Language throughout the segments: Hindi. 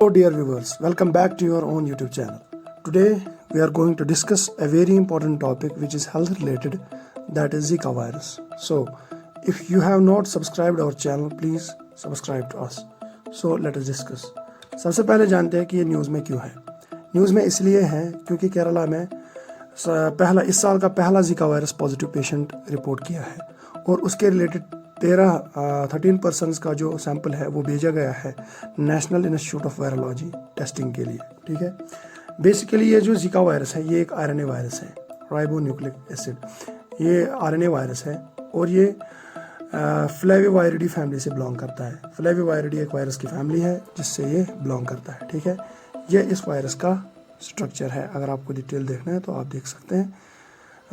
Hello dear viewers, welcome back to your own YouTube channel. Today we are going to discuss a very important topic which is health related, that is Zika virus. So if you have not subscribed our channel, please subscribe to us. So let us discuss. सबसे पहले जानते हैं कि ये न्यूज़ में क्यों है। न्यूज़ में इसलिए है क्योंकि केरला में इस साल का पहला Zika virus positive patient report किया है और उसके रिलेटेड 13 पर्सन्स का जो सैंपल है वो भेजा गया है national institute of virology testing के लिए। ठीक है, बेसिकली ये जो जीका वायरस है ये एक आरएनए वायरस है, राइबोन्यूक्लिक एसिड, ये आरएनए वायरस है और ये फ्लेविवायरिडी फैमिली से बिलोंग करता है। फ्लेविवायरिडी एक वायरस की फैमिली है जिससे ये बिलोंग करता है। ठीक है, ये इस वायरस का स्ट्रक्चर है। अगर आपको डिटेल देखना है तो आप देख सकते हैं।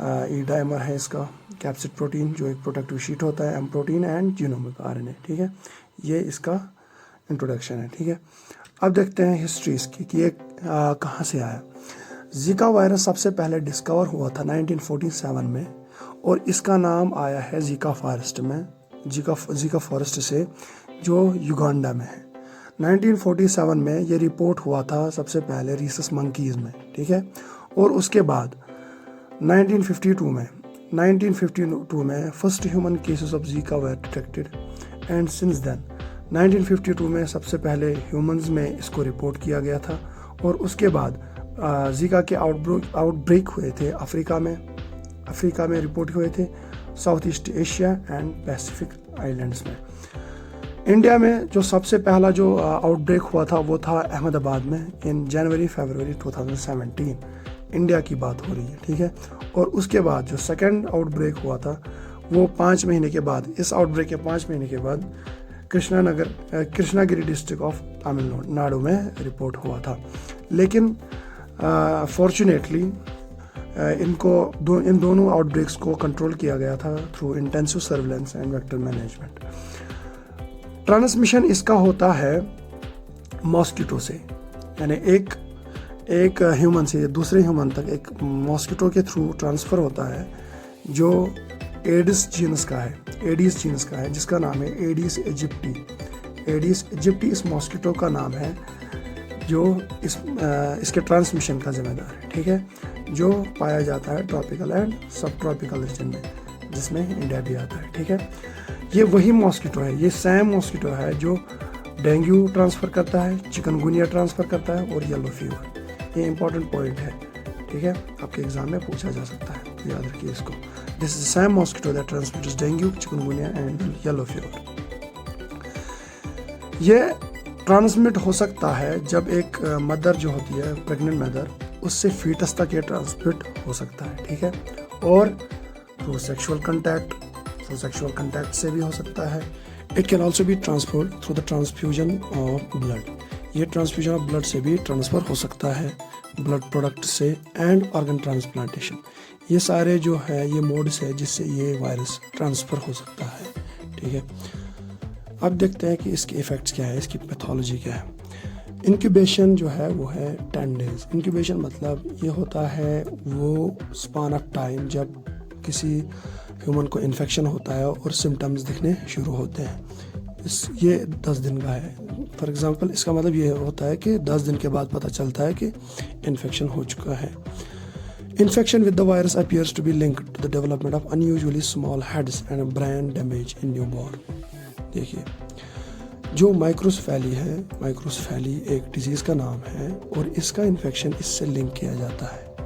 ई डाइमर है इसका, कैप्सिड प्रोटीन जो एक प्रोटेक्टिव शीट होता है, M protein and genomic RNA. ठीक है, ये इसका इंट्रोडक्शन है। ठीक है, अब देखते हैं हिस्ट्री इसकी कि ये कहाँ से आया। जीका वायरस सबसे पहले डिस्कवर हुआ था 1947 में और इसका नाम आया है जीका फॉरेस्ट में, जीका फॉरेस्ट से जो युगांडा में है। 1947 में ये रिपोर्ट हुआ था सबसे पहले रीसस मंकीज में। ठीक है, और उसके बाद 1952 में first human cases of Zika were detected and since then 1952 में सबसे पहले ह्यूमंस में इसको रिपोर्ट किया गया था और उसके बाद जीका के आउटब्रेक हुए थे अफ्रीका में रिपोर्ट हुए थे, south east Asia and Pacific islands में। इंडिया में जो सबसे पहला जो आउटब्रेक हुआ था वो था अहमदाबाद में इन फरवरी 2017। इंडिया की बात हो रही है। ठीक है, और उसके बाद जो सेकंड आउटब्रेक हुआ था वो 5 महीने के बाद, इस आउटब्रेक के 5 महीने के बाद कृष्णागिरी डिस्ट्रिक्ट ऑफ तमिलनाडु में रिपोर्ट हुआ था। लेकिन फॉर्चुनेटली इन दोनों आउटब्रेक्स को कंट्रोल किया गया था through intensive surveillance and vector management. Transmission इसका होता है मॉस्किटो से, यानी एक ह्यूमन से दूसरे ह्यूमन तक एक मॉस्किटो के थ्रू ट्रांसफ़र होता है जो एडिस जीनस का है, जिसका नाम है एडिस इजिप्टी इस मॉस्किटो का नाम है जो इसके ट्रांसमिशन का जिम्मेदार है। ठीक है, जो पाया जाता है ट्रॉपिकल एंड सब ट्रॉपिकल रीजन में, जिसमें इंडिया भी आता है। ठीक है, ये वही मॉस्किटो है, ये सेम मॉस्किटो है जो डेंगू ट्रांसफ़र करता है, चिकनगुनिया ट्रांसफ़र करता है और येलो फीवर। ये इंपॉर्टेंट पॉइंट है। ठीक है, आपके एग्जाम में पूछा जा सकता है, तो याद रखिए इसको। This is same mosquito that transmits dengue, chikungunya and yellow fever. ये ट्रांसमिट हो सकता है जब एक मदर जो होती है, प्रेग्नेंट मदर, उससे फीटस तक ये ट्रांसमिट हो सकता है। ठीक है, और थ्रू सेक्सुअल कंटैक्ट से भी हो सकता है। It can also be transferred through the transfusion of blood. ये ट्रांसफ्यूजन ऑफ ब्लड से भी ट्रांसफ़र हो सकता है, ब्लड प्रोडक्ट से, एंड ऑर्गन ट्रांसप्लांटेशन। ये सारे जो है ये मोड्स है जिससे ये वायरस ट्रांसफ़र हो सकता है। ठीक है, अब देखते हैं कि इसके इफ़ेक्ट्स क्या है, इसकी पैथोलॉजी क्या है। इंक्यूबेशन जो है वो है 10 डेज। इंक्यूबेशन मतलब ये होता है वो स्पान ऑफ टाइम जब किसी ह्यूमन को इन्फेक्शन होता है और सिम्टम्स दिखने शुरू होते हैं। ये 10 दिन का है। फॉर एग्जांपल इसका मतलब ये होता है कि 10 दिन के बाद पता चलता है कि इन्फेक्शन हो चुका है। Infection with the virus appears to be linked to the development of unusually small heads and brain damage in newborn. देखिए, जो माइक्रोसेफेली है, माइक्रोसेफेली एक डिजीज़ का नाम है और इसका इन्फेक्शन इससे लिंक किया जाता है।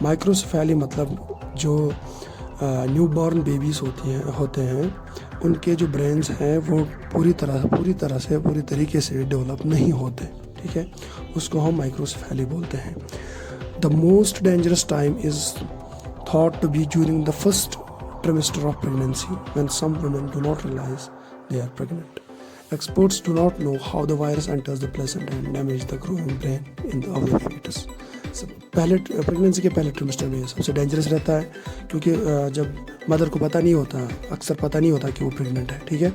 माइक्रोसेफेली मतलब जो न्यूबॉर्न बेबीज़ होते हैं उनके जो ब्रेन्स हैं वो पूरी तरीके से डेवलप नहीं होते। ठीक है, उसको हम माइक्रोसेफेली बोलते हैं। The most dangerous time is thought to be during the first trimester of pregnancy when some women do not realize they are pregnant. Experts do not know how the virus enters the placenta and damages the growing brain of the fetus. पहले प्रेगनेंसी के पहले ट्रिमेस्टर में सबसे डेंजरस रहता है क्योंकि जब मदर को अक्सर पता नहीं होता कि वो प्रेग्नेंट है। ठीक है,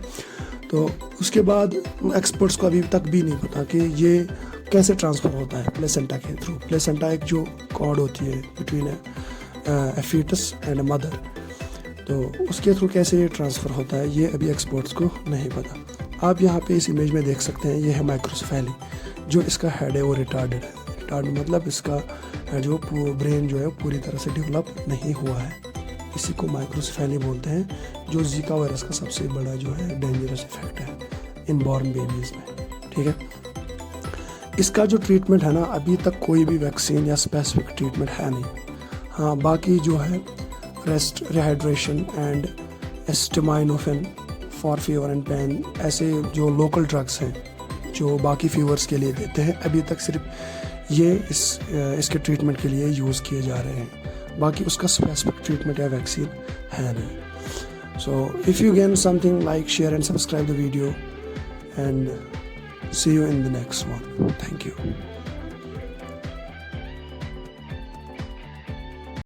तो उसके बाद एक्सपर्ट्स को अभी तक भी नहीं पता कि ये कैसे ट्रांसफ़र होता है प्लेसेंटा के थ्रू। प्लेसेंटा एक जो कॉर्ड होती है between a fetus and a mother, तो उसके थ्रू कैसे ये ट्रांसफ़र होता है ये अभी एक्सपर्ट्स को नहीं पता। आप यहाँ पे इस इमेज में देख सकते हैं, ये है माइक्रोसेफेली। जो इसका हेड है वो रिटार्डेड है। रिटार्ड मतलब इसका जो ब्रेन जो है पूरी तरह से डेवलप नहीं हुआ है। इसी को माइक्रोसेफेली बोलते हैं, जो जीका वायरस का सबसे बड़ा जो है डेंजरस इफेक्ट है इनबॉर्न बेबीज़ में, ठीक है। इसका जो ट्रीटमेंट है ना, अभी तक कोई भी वैक्सीन या स्पेसिफिक ट्रीटमेंट है नहीं। हाँ, बाकी जो है rest, rehydration and acetaminophen for fever and pain, ऐसे जो लोकल ड्रग्स हैं जो बाकी फीवर्स के लिए देते हैं, अभी तक सिर्फ ये इसके ट्रीटमेंट के लिए यूज़ किए जा रहे हैं। बाकी उसका स्पेसिफिक ट्रीटमेंट या वैक्सीन है नहीं। So if you gain something, like, share and subscribe the video, and see you in the next one. Thank you.